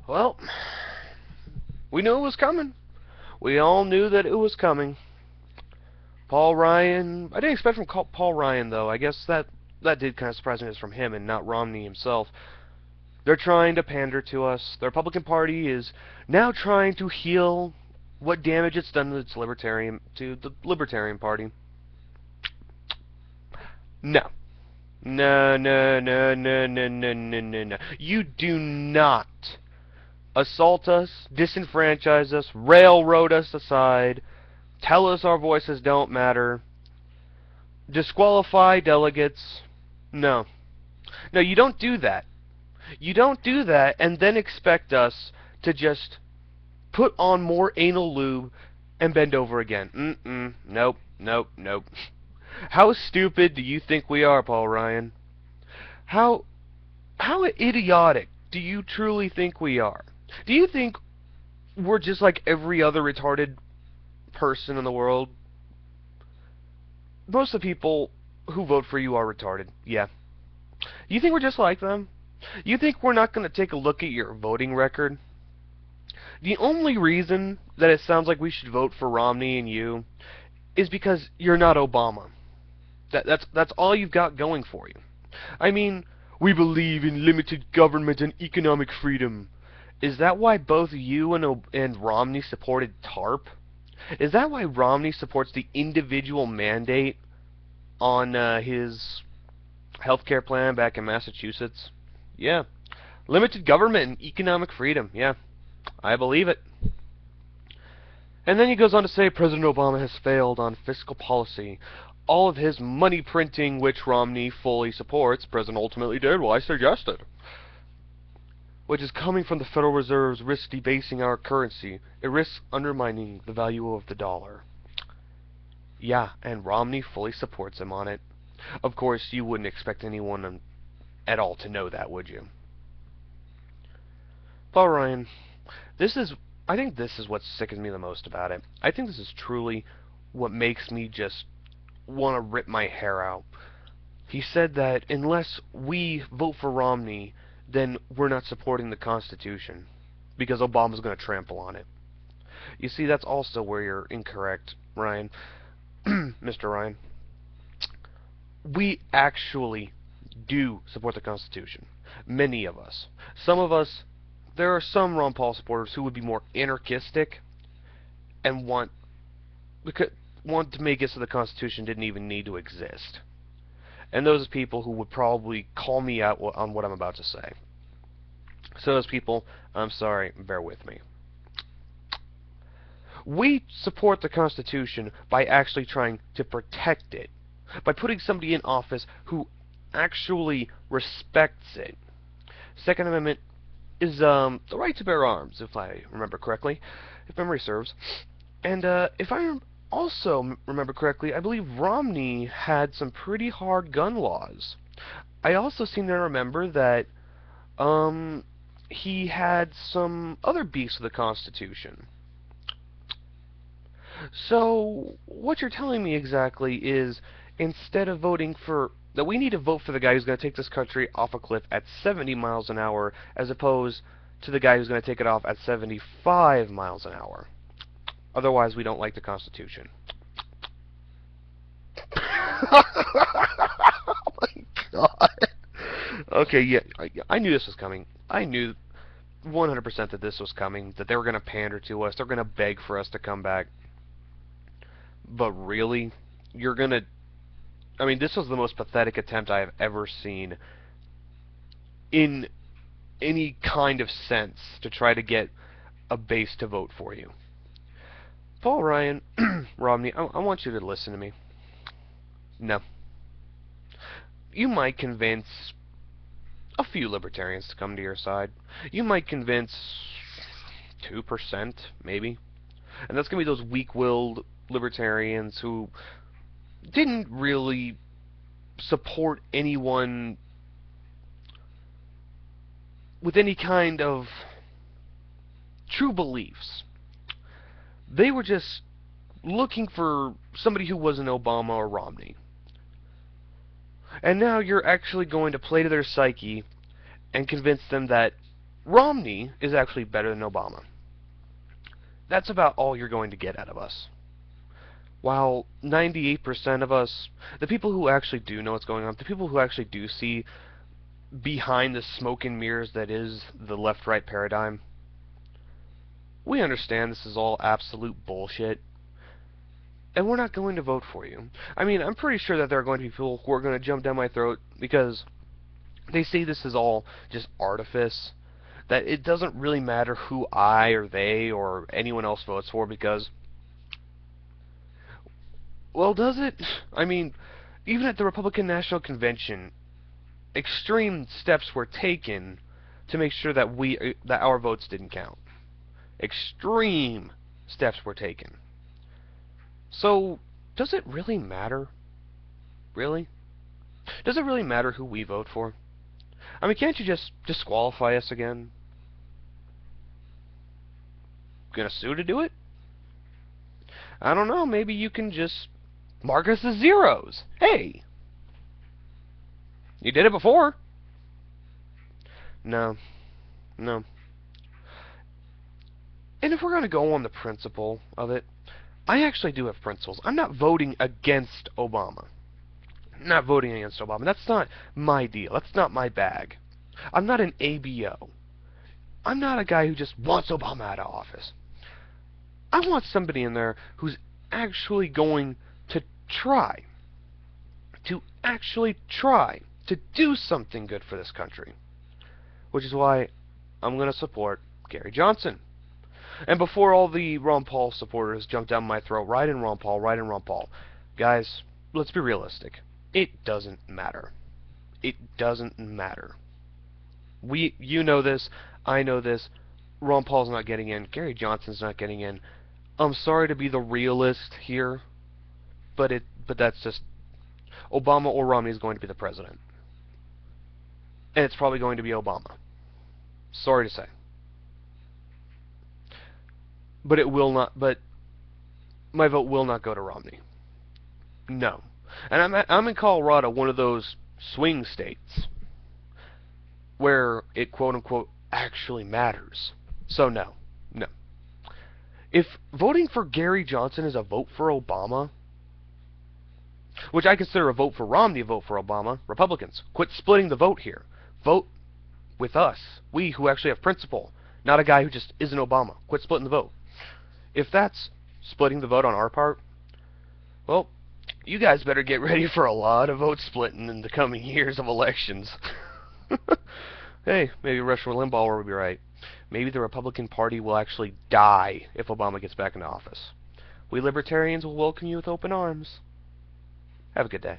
Well, we knew it was coming. We all knew that it was coming. Paul Ryan, I didn't expect from Paul Ryan, though. I guess that did kind of surprise me. It's from him and not Romney himself. They're trying to pander to us. The Republican Party is now trying to heal what damage it's done to the Libertarian Party. No. No, no, no, no, no, no, no, no, no. You do not assault us, disenfranchise us, railroad us aside, tell us our voices don't matter, disqualify delegates. No. No, you don't do that. You don't do that and then expect us to just put on more anal lube and bend over again. Nope, nope, nope. How stupid do you think we are, Paul Ryan? How idiotic do you truly think we are? Do you think we're just like every other retarded person in the world? Most of the people who vote for you are retarded, yeah. You think we're just like them? You think we're not going to take a look at your voting record? The only reason that it sounds like we should vote for Romney and you is because you're not Obama. That's all you've got going for you. I mean, we believe in limited government and economic freedom. Is that why both you and Romney supported TARP? Is that why Romney supports the individual mandate on his healthcare plan back in Massachusetts? Yeah. Limited government and economic freedom. Yeah. I believe it. And then he goes on to say President Obama has failed on fiscal policy. All of his money printing, which Romney fully supports, President ultimately did, well, I suggested, which is coming from the Federal Reserve's risk debasing our currency. It risks undermining the value of the dollar. Yeah, and Romney fully supports him on it. Of course, you wouldn't expect anyone at all to know that, would you? Paul Ryan, I think this is what sickens me the most about it. I think this is truly what makes me just want to rip my hair out. He said that unless we vote for Romney, then we're not supporting the Constitution, because Obama's going to trample on it. You see, that's also where you're incorrect, Ryan. Mr. Ryan. We actually do support the Constitution. Many of us. Some of us, there are some Ron Paul supporters who would be more anarchistic and want to make it so the Constitution didn't even need to exist. And those are people who would probably call me out on what I'm about to say. So those people, I'm sorry, bear with me. We support the Constitution by actually trying to protect it, by putting somebody in office who actually respects it. Second Amendment is the right to bear arms, if I remember correctly, if memory serves. And if I also remember correctly, I believe Romney had some pretty hard gun laws. I also seem to remember that he had some other beefs with the Constitution. So, what you're telling me exactly is, instead of voting for, that we need to vote for the guy who's going to take this country off a cliff at 70 miles an hour, as opposed to the guy who's going to take it off at 75 miles an hour. Otherwise, we don't like the Constitution. Oh my God. Okay, yeah, I knew this was coming. I knew 100% that this was coming, that they were going to pander to us, they're going to beg for us to come back. But really? You're going to... I mean, this was the most pathetic attempt I have ever seen in any kind of sense to try to get a base to vote for you. Paul Ryan, Romney, I want you to listen to me. No. You might convince a few libertarians to come to your side. You might convince 2%, maybe. And that's going to be those weak-willed libertarians who didn't really support anyone with any kind of true beliefs. They were just looking for somebody who wasn't Obama or Romney. And now you're actually going to play to their psyche and convince them that Romney is actually better than Obama. That's about all you're going to get out of us. While 98% of us, the people who actually do know what's going on, the people who actually do see behind the smoke and mirrors that is the left-right paradigm, we understand this is all absolute bullshit, and we're not going to vote for you. I mean, I'm pretty sure that there are going to be people who are going to jump down my throat because they see this is all just artifice, that it doesn't really matter who I or they or anyone else votes for because, well, does it? I mean, even at the Republican National Convention, extreme steps were taken to make sure that our votes didn't count. Extreme steps were taken. So, does it really matter? Really? Does it really matter who we vote for? I mean, can't you just disqualify us again? Gonna sue to do it? I don't know, maybe you can just mark us as zeros. Hey! You did it before. No. No. And if we're going to go on the principle of it, I actually do have principles. I'm not voting against Obama. I'm not voting against Obama. That's not my deal. That's not my bag. I'm not an ABO. I'm not a guy who just wants Obama out of office. I want somebody in there who's actually going to try. To actually try to do something good for this country. Which is why I'm going to support Gary Johnson. And before all the Ron Paul supporters jump down my throat, ride in Ron Paul, ride in Ron Paul. Guys, let's be realistic. It doesn't matter. It doesn't matter. You know this, I know this. Ron Paul's not getting in, Gary Johnson's not getting in. I'm sorry to be the realist here, but that's just Obama or Romney is going to be the president. And it's probably going to be Obama. Sorry to say. But it will not. But my vote will not go to Romney. No. And I'm in Colorado, one of those swing states where it quote unquote actually matters. So no. If voting for Gary Johnson is a vote for Obama, which I consider a vote for Romney a vote for Obama, Republicans, quit splitting the vote here. Vote with us. We who actually have principle. Not a guy who just isn't Obama. Quit splitting the vote. If that's splitting the vote on our part, well, you guys better get ready for a lot of vote splitting in the coming years of elections. Hey, maybe Rush Limbaugh will be right. Maybe the Republican Party will actually die if Obama gets back into office. We Libertarians will welcome you with open arms. Have a good day.